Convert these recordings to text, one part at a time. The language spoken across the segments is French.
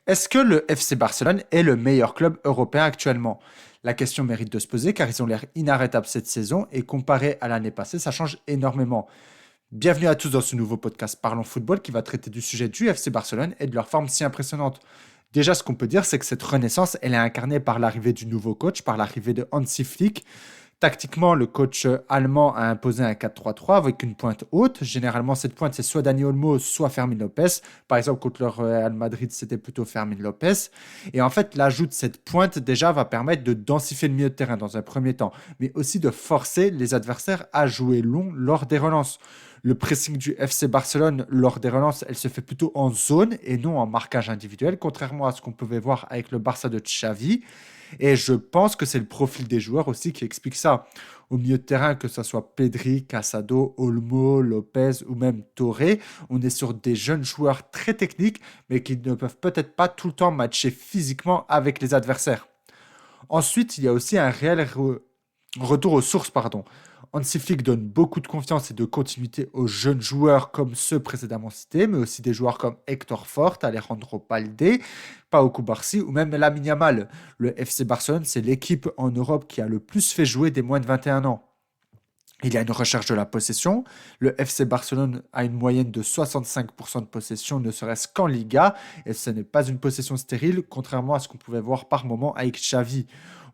Est-ce que le FC Barcelone est le meilleur club européen actuellement? La question mérite de se poser car ils ont l'air inarrêtables cette saison et comparé à l'année passée, ça change énormément. Bienvenue à tous dans ce nouveau podcast Parlons Football qui va traiter du sujet du FC Barcelone et de leur forme si impressionnante. Déjà, ce qu'on peut dire, c'est que cette renaissance, elle est incarnée par l'arrivée du nouveau coach, par l'arrivée de Hansi Flick. Tactiquement, le coach allemand a imposé un 4-3-3 avec une pointe haute. Généralement, cette pointe, c'est soit Dani Olmo, soit Fermin Lopez. Par exemple, contre le Real Madrid, c'était plutôt Fermin Lopez. Et en fait, l'ajout de cette pointe, déjà, va permettre de densifier le milieu de terrain dans un premier temps, mais aussi de forcer les adversaires à jouer long lors des relances. Le pressing du FC Barcelone lors des relances, elle se fait plutôt en zone et non en marquage individuel, contrairement à ce qu'on pouvait voir avec le Barça de Xavi. Et je pense que c'est le profil des joueurs aussi qui explique ça. Au milieu de terrain, que ce soit Pedri, Casado, Olmo, Lopez ou même Torre, on est sur des jeunes joueurs très techniques, mais qui ne peuvent peut-être pas tout le temps matcher physiquement avec les adversaires. Ensuite, il y a aussi un réel retour aux sources, pardon. Hansi Flick donne beaucoup de confiance et de continuité aux jeunes joueurs comme ceux précédemment cités, mais aussi des joueurs comme Hector Fort, Alejandro Balde, Pau Cubarsí ou même Lamine Yamal. Le FC Barcelone, c'est l'équipe en Europe qui a le plus fait jouer des moins de 21 ans. Il y a une recherche de la possession. Le FC Barcelone a une moyenne de 65% de possession, ne serait-ce qu'en Liga, et ce n'est pas une possession stérile, contrairement à ce qu'on pouvait voir par moment avec Xavi.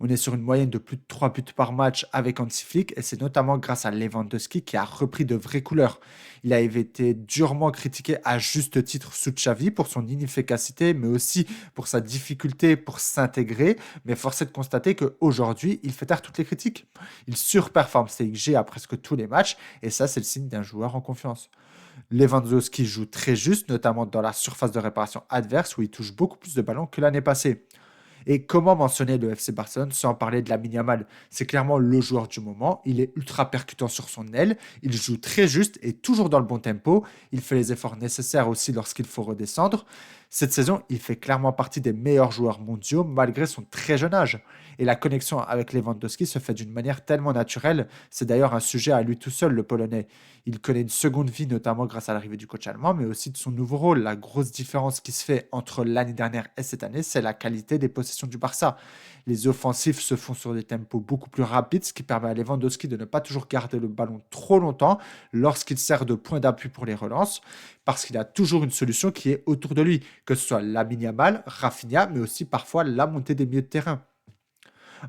On est sur une moyenne de plus de 3 buts par match avec Hansi Flick, et c'est notamment grâce à Lewandowski qui a repris de vraies couleurs. Il a été durement critiqué à juste titre sous Xavi pour son inefficacité, mais aussi pour sa difficulté pour s'intégrer, mais force est de constater qu'aujourd'hui, il fait taire toutes les critiques. Il surperforme ses XG à presque tous les matchs, et ça, c'est le signe d'un joueur en confiance. Lewandowski joue très juste, notamment dans la surface de réparation adverse, où il touche beaucoup plus de ballons que l'année passée. Et comment mentionner le FC Barcelone sans parler de Lamine Yamal? C'est clairement le joueur du moment. Il est ultra percutant sur son aile. Il joue très juste et toujours dans le bon tempo. Il fait les efforts nécessaires aussi lorsqu'il faut redescendre. Cette saison, il fait clairement partie des meilleurs joueurs mondiaux malgré son très jeune âge. Et la connexion avec Lewandowski se fait d'une manière tellement naturelle. C'est d'ailleurs un sujet à lui tout seul, le Polonais. Il connaît une seconde vie, notamment grâce à l'arrivée du coach allemand, mais aussi de son nouveau rôle. La grosse différence qui se fait entre l'année dernière et cette année, c'est la qualité des possessions du Barça. Les offensifs se font sur des tempos beaucoup plus rapides, ce qui permet à Lewandowski de ne pas toujours garder le ballon trop longtemps lorsqu'il sert de point d'appui pour les relances, parce qu'il a toujours une solution qui est autour de lui, que ce soit Lamine Yamal, Rafinha, mais aussi parfois la montée des milieux de terrain.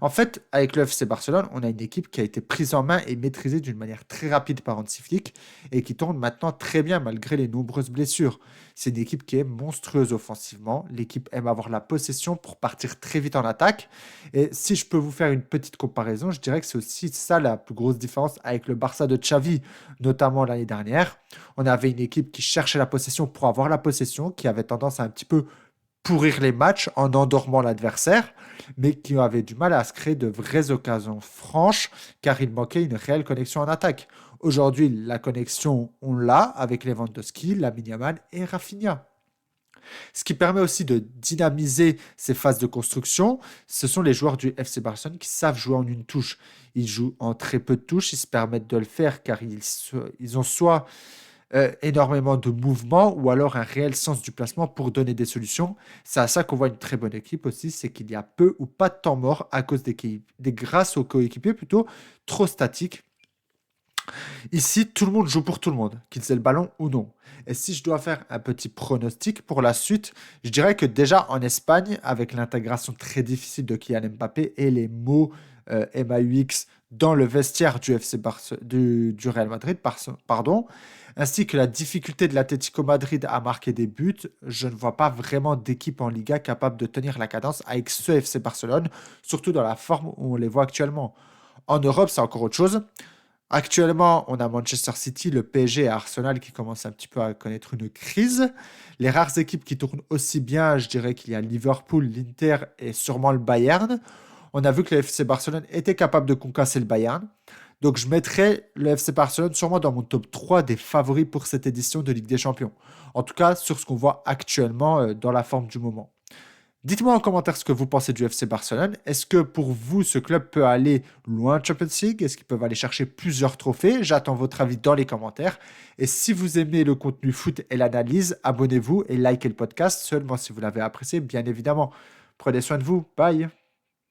En fait, avec le FC Barcelone, on a une équipe qui a été prise en main et maîtrisée d'une manière très rapide par Hansi Flick et qui tourne maintenant très bien malgré les nombreuses blessures. C'est une équipe qui est monstrueuse offensivement. L'équipe aime avoir la possession pour partir très vite en attaque. Et si je peux vous faire une petite comparaison, je dirais que c'est aussi ça la plus grosse différence avec le Barça de Xavi, notamment l'année dernière. On avait une équipe qui cherchait la possession pour avoir la possession, qui avait tendance à un petit peu pourrir les matchs en endormant l'adversaire, mais qui avait du mal à se créer de vraies occasions franches, car il manquait une réelle connexion en attaque. Aujourd'hui, la connexion, on l'a avec Lewandowski, Lamine Yamal et Rafinha. Ce qui permet aussi de dynamiser ces phases de construction, ce sont les joueurs du FC Barcelone qui savent jouer en une touche. Ils jouent en très peu de touches, ils se permettent de le faire car ils ont soit énormément de mouvements ou alors un réel sens du placement pour donner des solutions. C'est à ça qu'on voit une très bonne équipe aussi, c'est qu'il y a peu ou pas de temps mort à cause grâce aux coéquipiers plutôt trop statiques. Ici, tout le monde joue pour tout le monde, qu'ils aient le ballon ou non. Et si je dois faire un petit pronostic pour la suite, je dirais que déjà en Espagne, avec l'intégration très difficile de Kylian Mbappé et les mots MAUX dans le vestiaire du Real Madrid, pardon, ainsi que la difficulté de l'Atlético Madrid à marquer des buts, je ne vois pas vraiment d'équipe en Liga capable de tenir la cadence avec ce FC Barcelone, surtout dans la forme où on les voit actuellement. En Europe, c'est encore autre chose. Actuellement, on a Manchester City, le PSG et Arsenal qui commencent un petit peu à connaître une crise. Les rares équipes qui tournent aussi bien, je dirais qu'il y a Liverpool, l'Inter et sûrement le Bayern. On a vu que le FC Barcelone était capable de concasser le Bayern. Donc je mettrais le FC Barcelone sûrement dans mon top 3 des favoris pour cette édition de Ligue des Champions. En tout cas, sur ce qu'on voit actuellement dans la forme du moment. Dites-moi en commentaire ce que vous pensez du FC Barcelone. Est-ce que pour vous, ce club peut aller loin en Champions League? Est-ce qu'ils peuvent aller chercher plusieurs trophées? J'attends votre avis dans les commentaires. Et si vous aimez le contenu foot et l'analyse, abonnez-vous et likez le podcast seulement si vous l'avez apprécié, bien évidemment. Prenez soin de vous. Bye.